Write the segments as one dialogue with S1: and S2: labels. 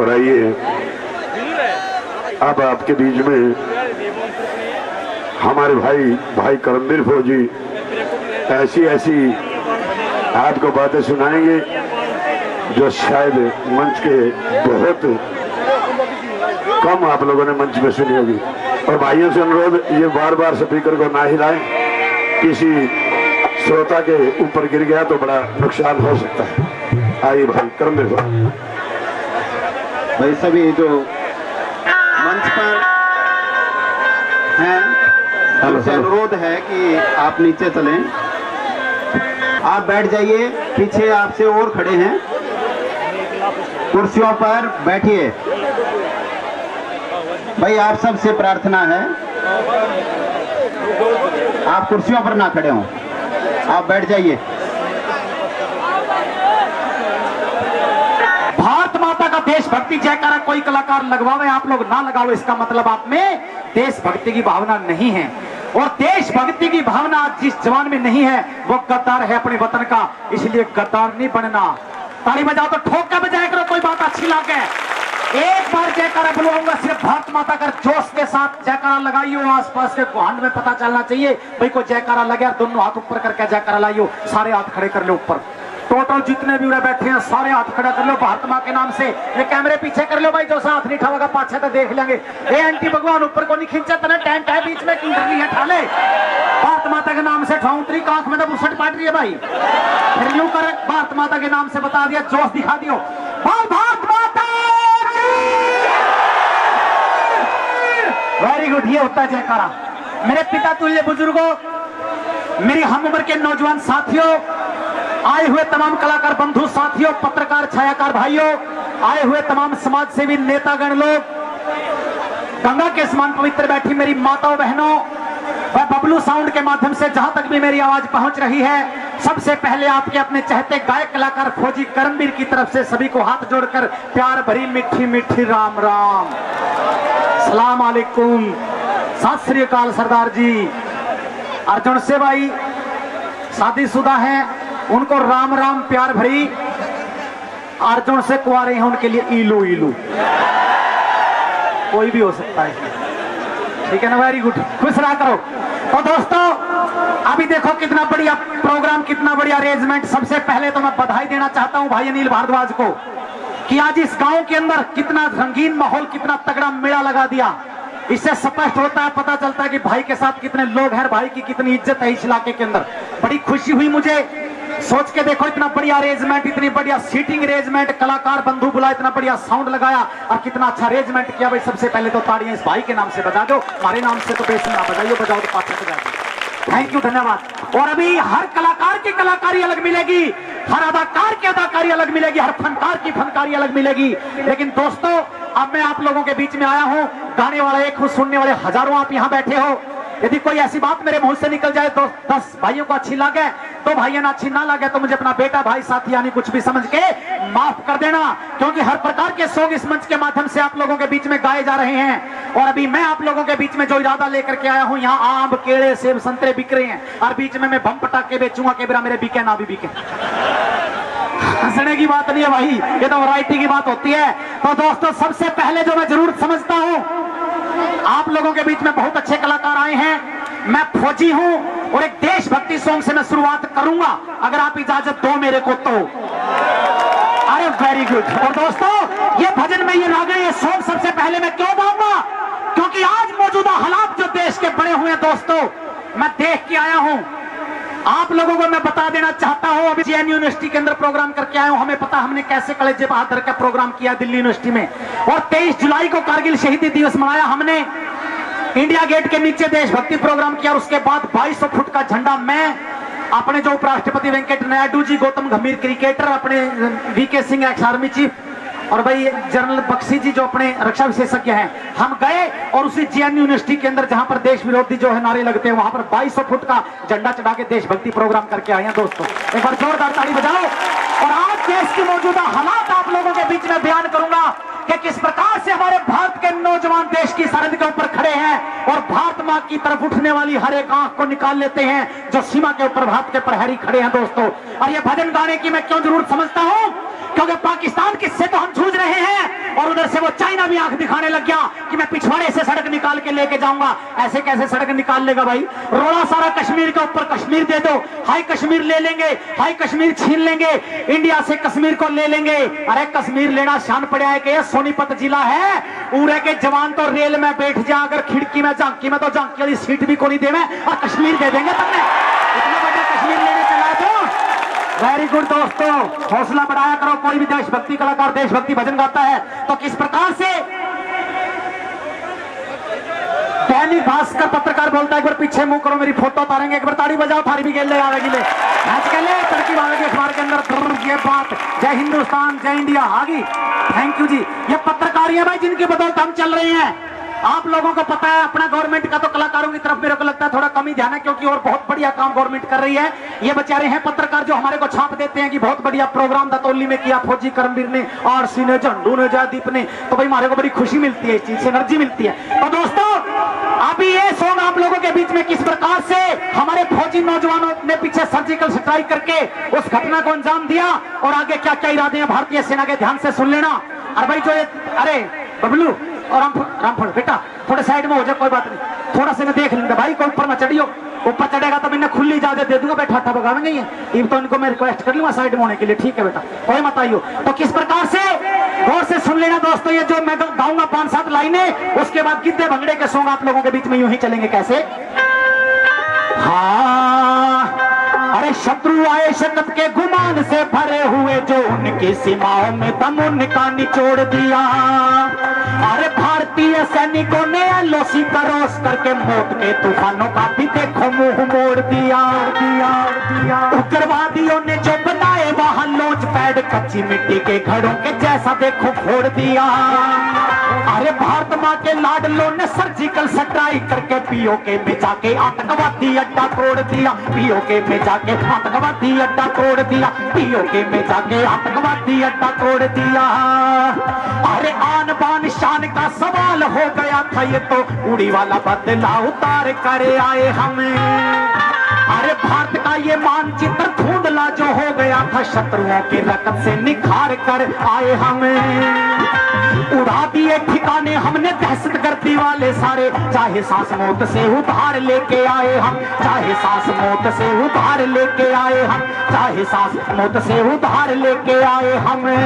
S1: और आइए अब आपके बीच में हमारे भाई करमबीर फौजी ऐसी आपको बातें सुनाएंगे जो शायद मंच के बहुत कम आप लोगों ने मंच में सुनी होगी। और भाइयों से अनुरोध, ये बार बार स्पीकर को ना हिलाएं, किसी श्रोता के ऊपर गिर गया तो बड़ा नुकसान हो सकता है। आइए भाई करमबीर
S2: भाई सभी जो मंच पर हैं उनसे अनुरोध है कि आप नीचे चलें, आप बैठ जाइए, पीछे आपसे और खड़े हैं कुर्सियों पर बैठिए। भाई आप सबसे प्रार्थना है आप कुर्सियों पर ना खड़े हों, आप बैठ जाइए।
S3: भारत माता का देशभक्ति जयकारा कोई कलाकार लगवावे, आप लोग ना लगाओ, इसका मतलब आप में देशभक्ति की भावना नहीं है। और देशभक्ति की भावना जिस जवान में नहीं है वो गद्दार है अपने वतन का, इसलिए गद्दार नहीं बनना। ताली बजाओ तो ठोक के बजाया करो, कोई बात अच्छी लगे। एक बार जयकारा बुलवाऊंगा, सिर्फ भारत माता का जोश के साथ जयकारा लगाइयो, आसपास के गुहांड में पता चलना चाहिए भाई को जयकारा लगे। दोनों हाथ ऊपर करके जयकारा लाइयो, सारे हाथ खड़े कर लो ऊपर, टोटल जितने भी उड़े बैठे हैं सारे हाथ खड़ा कर लो भारत माँ के नाम से। ये कैमरे पीछे कर लो भाई, जो हाथ नहीं उठावेगा पाछे तो देख लेंगे। ए आंटी भगवान ऊपर को नहीं खींचा तना टेंट है बीच में किंडरली है ठाले, भारत माता के नाम से ठौंतरी कांख में तो बुसट पाट रही है भाई। फिर यूं कर भारत माता के नाम से बता दिया, जोश दिखा दियो, भारत माता। वेरी गुड, ये होता है जयकारा। मेरे पिता तुल्य बुजुर्गों, मेरी हम उम्र के नौजवान साथियों, आए हुए तमाम कलाकार बंधु साथियों, पत्रकार छायाकार भाइयों, आए हुए तमाम समाज सेवी नेतागण लोग, गंगा के समान पवित्र बैठी मेरी माताओं बहनों, वह बबलू साउंड के माध्यम से जहां तक भी मेरी आवाज पहुंच रही है, सबसे पहले आपके अपने चहते गायक कलाकार फौजी करमबीर की तरफ से सभी को हाथ जोड़कर प्यार भरी मीठी मीठी राम राम, सलाम अलैकुम, सत श्री अकाल सरदार जी। अर्जुन से भाई शादीशुदा हैं, उनको राम राम प्यार भरी। अर्जुन से कुंवारे हैं, उनके लिए इलू इलू, कोई भी हो सकता है, ठीक है ना। वेरी गुड, खुश रहा करो। तो दोस्तों अभी देखो कितना बढ़िया प्रोग्राम, कितना बढ़िया अरेंजमेंट। सबसे पहले तो मैं बधाई देना चाहता हूं भाई अनिल भारद्वाज को कि आज इस गांव के अंदर कितना रंगीन माहौल, कितना तगड़ा मेला लगा दिया। इससे स्पष्ट होता है, पता चलता है कि भाई के साथ कितने लोग हैं, भाई की कितनी इज्जत है इस इलाके के अंदर। बड़ी खुशी हुई मुझे सोच के, देखो इतना बढ़िया अरेंजमेंट, इतनी बढ़िया सीटिंग अरेंजमेंट, कलाकार बंधु बुला, इतना बढ़िया साउंड लगाया और कितना अच्छा अरेंजमेंट किया। भाई सबसे पहले तो ताड़ियां इस भाई के नाम से बजा दो, हमारे नाम से तो बेशक ना बजाइयो, बजाओ तो पाछे बजा दो। थैंक यू, धन्यवाद। और अभी हर कलाकार की कलाकारी अलग मिलेगी, हर अदाकार की अदाकारी अलग मिलेगी, हर फनकार की फनकारी अलग मिलेगी। लेकिन दोस्तों अब मैं आप लोगों के बीच में आया हूं, गाने वाला एक हूं, सुनने वाले हजारों आप यहां बैठे हो। यदि कोई ऐसी बात मेरे मुंह से निकल जाए तो 10 भाइयों को अच्छी लगे तो भाइयों अच्छी ना लगे तो मुझे अपना बेटा भाई साथी यानी कुछ भी समझ के माफ कर देना, क्योंकि हर प्रकार के सॉन्ग इस मंच के माध्यम से आप लोगों के बीच में गाए जा रहे हैं। और अभी मैं आप लोगों के बीच में जो इरादा लेकर के आया हूं, यहाँ आम केले सेब संतरे बिक रहे हैं और बीच में मैं बम पटाखे बेचूंगा कि मेरे बिके ना भी बिके। हंसने की बात नहीं है भाई, ये तो वैरायटी की बात होती है। तो दोस्तों सबसे पहले जो मैं जरूर समझता हूं, आप लोगों के बीच में बहुत अच्छे कलाकार आए हैं, मैं फौजी हूं और एक देशभक्ति सॉन्ग से मैं शुरुआत करूंगा, अगर आप इजाजत दो मेरे को तो। अरे वेरी गुड। और दोस्तों ये भजन में ये रागें, ये सॉन्ग सबसे पहले मैं क्यों गाऊंगा, क्योंकि आज मौजूदा हालात जो देश के बने हुए हैं दोस्तों, मैं देख के आया हूं। आप लोगों को मैं बता देना चाहता हूं, अभी जेएनयू यूनिवर्सिटी के अंदर प्रोग्राम करके आया हूं, हमें पता हमने कैसे कलेजे बहादुर का प्रोग्राम किया दिल्ली यूनिवर्सिटी में। और 23 जुलाई को कारगिल शहीदी दिवस मनाया हमने, इंडिया गेट के नीचे देशभक्ति प्रोग्राम किया। और उसके बाद 2200 फुट का झंडा मैं, अपने जो उपराष्ट्रपति वेंकट नायडू जी, गौतम गंभीर क्रिकेटर, अपने VK Singh ex army chief, और भाई जनरल बख्शी जी जो अपने रक्षा विशेषज्ञ हैं, हम गए और उसी जेएनयू यूनिवर्सिटी के अंदर जहां पर देश विरोधी जो है नारे लगते हैं, वहां पर 2200 फुट का झंडा चढ़ा के देशभक्ति प्रोग्राम करके आए हैं दोस्तों। एक बार जोरदार ताली बजाओ। और आज देश की मौजूदा हालात आप लोगों के बीच में बयान करूंगा कि किस प्रकार से हमारे भारत के नौजवान देश की सरहद के ऊपर खड़े हैं और भारत मां की तरफ उठने वाली हर एक आंख को निकाल लेते हैं जो सीमा के ऊपर भारत के प्रहरी खड़े हैं दोस्तों। और ये भजन गाने की मैं क्यों जरूरत समझता हूं, क्योंकि पाकिस्तान किससे तो हम जूझ रहे हैं और उधर से वो चाइना भी आंख दिखाने लग गया कि मैं पिछवाड़े से सड़क निकाल के लेके जाऊंगा। ऐसे कैसे सड़क निकाल लेगा भाई? रोड़ा सारा कश्मीर के ऊपर कश्मीर दे दो, हाई कश्मीर ले लेंगे, हाई कश्मीर छीन लेंगे, इंडिया से कश्मीर को ले लेंगे। अरे कश्मीर लेना शान पड़ा है कि सोनीपत जिला है, उरे के जवान तो रेल में बैठ जा, अगर खिड़की में झांकी में तो झांकी वाली सीट भी को नहीं देवे और कश्मीर दे देंगे तुमने। इतना बड़ा कश्मीर लेने चला तो वेरी गुड दोस्तों, हौसला बढ़ाया करो। कोई भी देशभक्ति कलाकार देशभक्ति भजन गाता है तो किस प्रकार से दैनिक भास्कर पत्रकार बोलता है एक बार पीछे मुंह करो, मेरी फोटो उतारेंगे, एक बार ताड़ी बजाओ, थारी भी गेले आवेगी ले तरकीब आवेगी अखबार के अंदर। ये बात जय हिंदुस्तान जय इंडिया आगी। थैंक यू जी। ये पत्रकार है भाई जिनकी बदौलत हम चल रहे हैं। आप लोगों को पता है अपना गवर्नमेंट का तो कलाकारों की तरफ मेरे को लगता है थोड़ा कम ही ध्यान है, क्योंकि और बहुत बढ़िया काम गवर्नमेंट कर रही है। ये बेचारे हैं पत्रकार जो हमारे को छाप देते हैं कि बहुत बढ़िया प्रोग्राम दतौली में किया फौजी करमवीर ने, आरसी ने, झंडू ने, जयदीप ने, तो भाई हमारे को बड़ी खुशी मिलती है, इस चीज से एनर्जी मिलती है। तो दोस्तों अभी ये सॉन्ग आप लोगों के बीच में किस प्रकार से हमारे फौजी नौजवानों ने पीछे सर्जिकल स्ट्राइक करके उस घटना को अंजाम दिया और आगे क्या क्या इरादे हैं भारतीय सेना के, ध्यान से सुन लेना। और भाई जो अरे बबलू और रामफल बेटा थोड़े साइड में हो जाए, कोई बात नहीं, थोड़ा सा देख लेंगे भाई, कोई ऊपर में चढ़ियो, ऊपर चढ़ेगा तो मैंने खुली इजाजत दे दूंगा, बैठा था भगावेंगे ये तो इनको मैं रिक्वेस्ट कर लूंगा साइड में होने के लिए, ठीक है बेटा, कोई मत आइयो। तो किस प्रकार से गौर से सुन लेना दोस्तों, ये जो मैं गाऊंगा 5-7 लाइनें, उसके बाद गिद्दे भंगड़े के सॉन्ग आप लोगों के बीच में यूं ही चलेंगे। कैसे? हाँ, अरे शत्रु आए शकत के गुमान से भरे हुए, जो उनकी सीमाओं में दम उनका निचोड़ दिया। अरे भारतीय सैनिकों ने एलओसी क्रॉस करके मौत के तूफानों का भी देखो मुंह मोड़ दिया। उग्रवादियों ने जो बनाए वहां लॉन्च पैड कच्ची मिट्टी के घरों के जैसा देखो फोड़ दिया। अरे भारत माँ के लाडलों ने सर्जिकल स्ट्राइक करके पीओके में जाके आतंकवादी अड्डा तोड़ दिया, पीओके में जाके आतंकवादी अड्डा तोड़ दिया, पीओके में जाके आतंकवादी अड्डा तोड़ दिया। अरे आन बान शान का सवाल हो गया था, ये तो उड़ी वाला बदला उतार कर आए हमें। अरे भारत का ये मानचित्र धुंधला जो हो गया था, शत्रुओं के रकत से निखार कर आए हमें। उड़ा दिए ठिकाने हमने दहशतगर्दी वाले सारे, चाहे सांस मौत से उधार लेके आए हम, चाहे सांस मौत से उधार लेके आए हम, चाहे सांस मौत से उधार लेके आए हमें।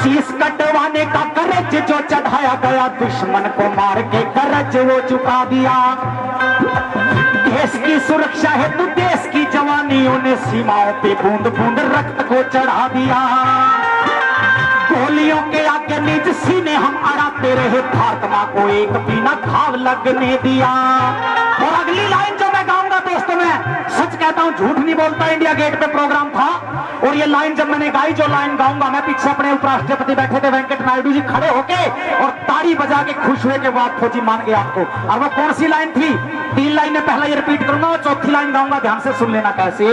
S3: शीश कटवाने का करज जो चढ़ाया गया, दुश्मन को मार के करज वो चुका दिया। देश की सुरक्षा हेतु देश की जवानियों ने सीमाओं पे बूंद बूंद रक्त को चढ़ा दिया। गोलियों के आगे निज सीने हम अड़ाते रहे, भारत माँ को एक भी न घाव लगने दिया। और अगली लाइन जो मैं गाऊंगा दोस्तों, मैं सच कहता हूं झूठ नहीं बोलता, इंडिया गेट पे प्रोग्राम था और ये लाइन जब मैंने गाई, जो लाइन गाऊंगा मैं, पीछे अपने उपराष्ट्रपति बैठे थे वेंकट नायडू जी, खड़े होके और ताड़ी बजा के खुश हुए के बाद फौजी मान गया आपको। और वो कौन सी लाइन थी? 3 लाइनें पहला ये रिपीट करूंगा और चौथी लाइन गाऊंगा, ध्यान से सुन लेना। कैसे?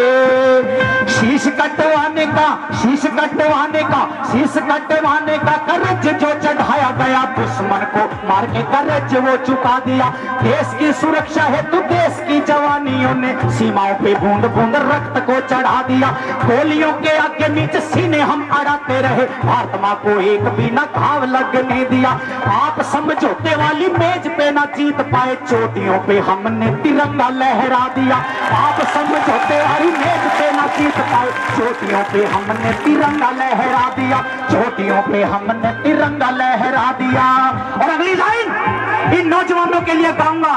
S3: शीश कटवाने का, शीश कटवाने का, शीश कटवाने का कर्ज जो चढ़ाया गया, दुश्मन को मार के कर्ज वो चुका दिया। देश की सुरक्षा हेतु देश की जवानियों ने सीमाओं पे बूंद बूंद रक्त को चढ़ा दिया। गोलियों के आगे नीचे सीने हम अड़ाते रहे, भारत माँ को एक भी न घाव लगने दिया। आप समझौते वाली मेज पे न जीत पाए, चोटियों पे हमने तिरंगा लहरा दिया। आप समझौते वाली मेज पे न जीत पाए, चोटियों पे हमने तिरंगा लहरा दिया, चोटियों पे हमने तिरंगा लहरा दिया। और अगली लाइन इन नौजवानों के लिए गाऊंगा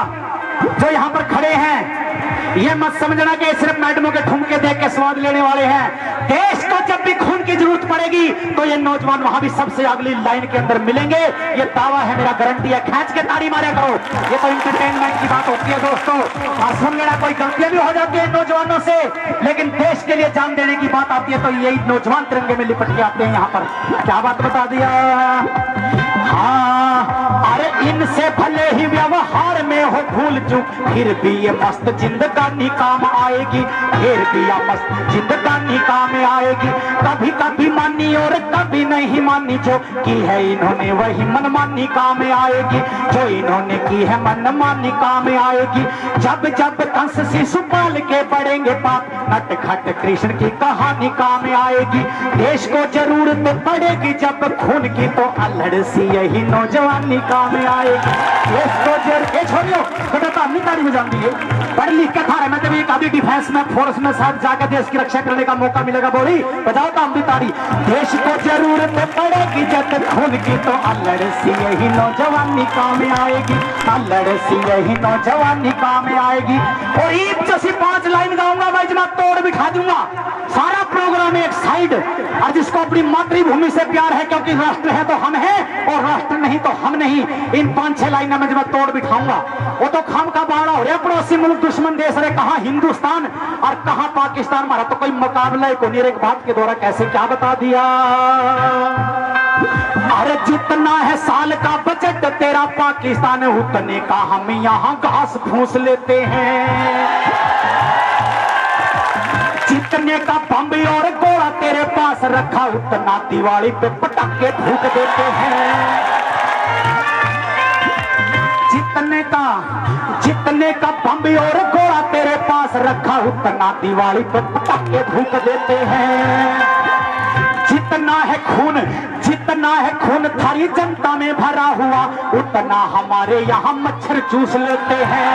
S3: जो यहाँ पर खड़े हैं। ये मत समझना कि सिर्फ मैडमों के ठुमके देख के स्वाद लेने वाले हैं। देश को जब भी खून की जरूरत पड़ेगी तो ये नौजवान वहां भी सबसे अगली लाइन के अंदर मिलेंगे, ये दावा है मेरा, गारंटी है। खींच के ताड़ी मारे करो, ये तो इंटरटेनमेंट की बात होती है दोस्तों। और सुन लेना, कोई गलतियां भी हो जाती है नौजवानों से, लेकिन देश के लिए जान देने की बात आती है तो यही नौजवान तिरंगे में लिपट के आते हैं यहाँ पर। क्या बात बता दिया? हाँ, अरे इनसे भले ही व्यवहार में हो भूल चूक, फिर भी ये मस्त जिंदगानी काम आएगी, फिर भी ये मस्त जिंदगानी काम आएगी। कभी कभी मन जानी और कभी नहीं मानी, जो की है इन्होंने वही मनमानी काम आएगी, जो इन्होंने की है मनमानी काम आएगी। जब जब कंस शिशुपाल के पड़ेंगे पाप, नटखट कृष्ण की कहानी काम आएगी। देश को जरूरत पड़ेगी जब खून की, तो अल्हड़ सी यही नौजवानी काम आएगी। देश को छोड़ियो तो अपनी ताली बजा दी है, पढ़ लिख के खा रहे। मैं तभी एक आदि डिफेंस में फोर्स में साथ जाकर देश की रक्षा करने का मौका मिलेगा, बोली बजाओ तो अपनी ताली। देश को जरूरत पड़ेगी जब खून की, तो अल्हड़ सी यही नौजवानी काम आएगी, अल्हड़ सी यही नौजवानी काम आएगी। और ईद जैसी 5 लाइन गाऊंगा मैं, जना तोड़ बिठा दूंगा सारा प्रोग्राम एक साइड। और जिसको अपनी मातृभूमि से प्यार है, क्योंकि राष्ट्र है तो हम हैं और राष्ट्र नहीं तो हम नहीं, इन 5-6 लाइन में जब तोड़ बिठाऊंगा। वो तो खाम का बाड़ा हो रहा, पड़ोसी मुल्क दुश्मन देश रहे, कहां हिंदुस्तान और कहां पाकिस्तान, हमारा तो कोई मुकाबला ही को नहीं। एक बात के द्वारा कैसे क्या बता दिया। अरे जितना है साल का बजट तेरा पाकिस्तान, उतने का हम यहाँ घास फूस लेते हैं। जितने का बम और गोला तेरे पास रखा, उतना दिवाली पे पटाखे फूक देते हैं। जितने का बम और गोला तेरे पास रखा, उतना दिवाली पे पटाखे फूक देते हैं। जितना है खून थारी जनता में भरा हुआ, उतना हमारे यहाँ मच्छर चूस लेते हैं।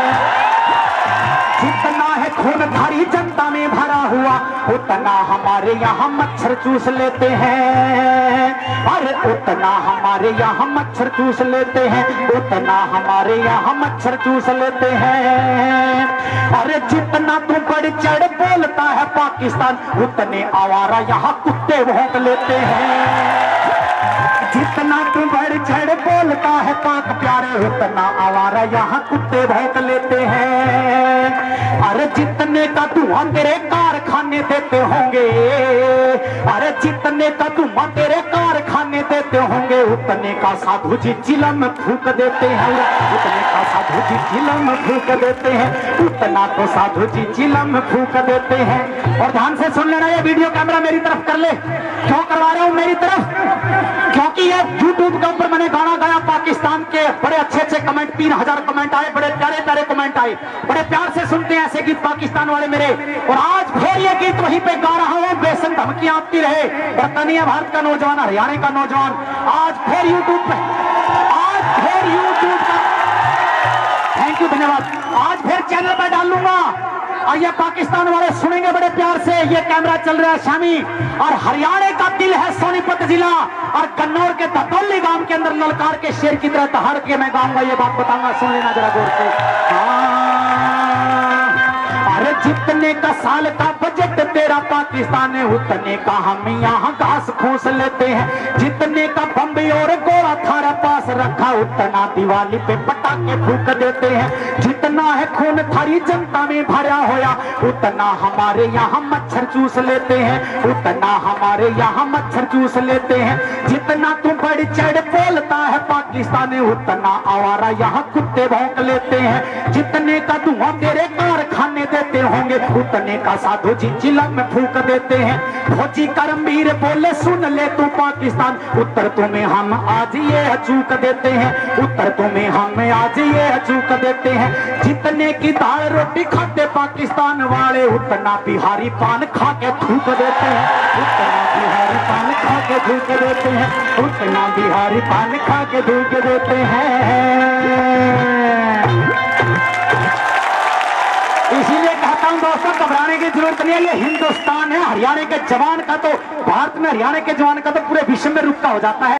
S3: जितना है खून थारी जनता में भरा हुआ, उतना हमारे यहाँ मच्छर चूस लेते हैं। अरे उतना हमारे यहाँ मच्छर चूस लेते हैं, उतना हमारे यहाँ मच्छर चूस लेते हैं। अरे जितना तू बढ़ चढ़ बोलता है पाकिस्तान, उतने आवारा यहाँ कुत्ते भौंक लेते हैं। जितना तू बढ़ चढ़ बोलता है पाक प्यारे, उतना आवारा यहाँ कुत्ते भौंक लेते हैं। अरे जितने का धुआं तेरे कारखाने देते होंगे, अरे जितने का धुआं तेरे कारखाने देते होंगे, उतने का साधु जी चिलम फूक देते हैं। उतने का साधु जी चिलम फूक देते हैं, उतना तो साधु जी चिलम फूक देते हैं। और ध्यान से सुन लेना, ये वीडियो कैमरा मेरी तरफ कर ले। क्यों करवा रहा हूं मेरी तरफ? क्योंकि ये YouTube के ऊपर मैंने गाना गाया, पाकिस्तान के बड़े अच्छे कमेंट, 3000 कमेंट आए, बड़े प्यारे कमेंट आए, बड़े प्यार से सुनते हैं ऐसे गीत पाकिस्तान वाले मेरे। और आज फिर ये गीत वहीं पे गा रहा हूं, बेसन धमकियां आती रहे। बर्तानिया भारत का नौजवान, हरियाणा का नौजवान, आज फिर YouTube पे, थैंक यू, धन्यवाद। आज फिर चैनल पर डालूंगा और ये पाकिस्तान वाले सुनेंगे बड़े प्यार से। ये कैमरा चल रहा है शामी, और हरियाणा का दिल है सोनीपत जिला, और कन्नौर के धतौली गांव के अंदर ललकार के शेर की तरह दहाड़ के मैं गाऊंगा, ये बात बताऊंगा, सुन लेना जरा गौर से। अरे जितने का साल का बजट तेरा पाकिस्तान है, उतने का हम यहाँ घास फूस लेते हैं। जितने का बम्बे और गोला थारा पास रखा, उतना दिवाली पे पटाखे फूक देते हैं। जितना है खून थारी जनता में भरा होया, उतना हमारे यहाँ मच्छर चूस लेते हैं, उतना हमारे यहाँ मच्छर चूस लेते हैं। जितना तू बढ़ चढ़ बोलता है पाकिस्तान, उतना आवारा यहाँ कुत्ते भौंक लेते हैं। जितने का धुआं तेरे कारखाने देते होंगे, उतने का साधु जी चिलम में फूक देते हैं। फौजी करमवीर बोले सुन ले तू पाकिस्तान, उत्तर तुम्हें हम आज ये चूक देते हैं, उत्तर तुम्हें हम आज ये चूक देते हैं। जितने की दाल रोटी खाते पाकिस्तान वाले, उतना बिहारी पान खा के थूक देते हैं, उतना बिहारी पान खा के थूक देते हैं, उतना बिहारी पान खा के थूक देते हैं। इसीलिए कहता हूं दोस्तों, घबराने की जरूरत नहीं है। ये हिंदुस्तान है, हरियाणा के जवान का तो, भारत में हरियाणा के जवान का तो पूरे विश्व में रुका हो जाता है।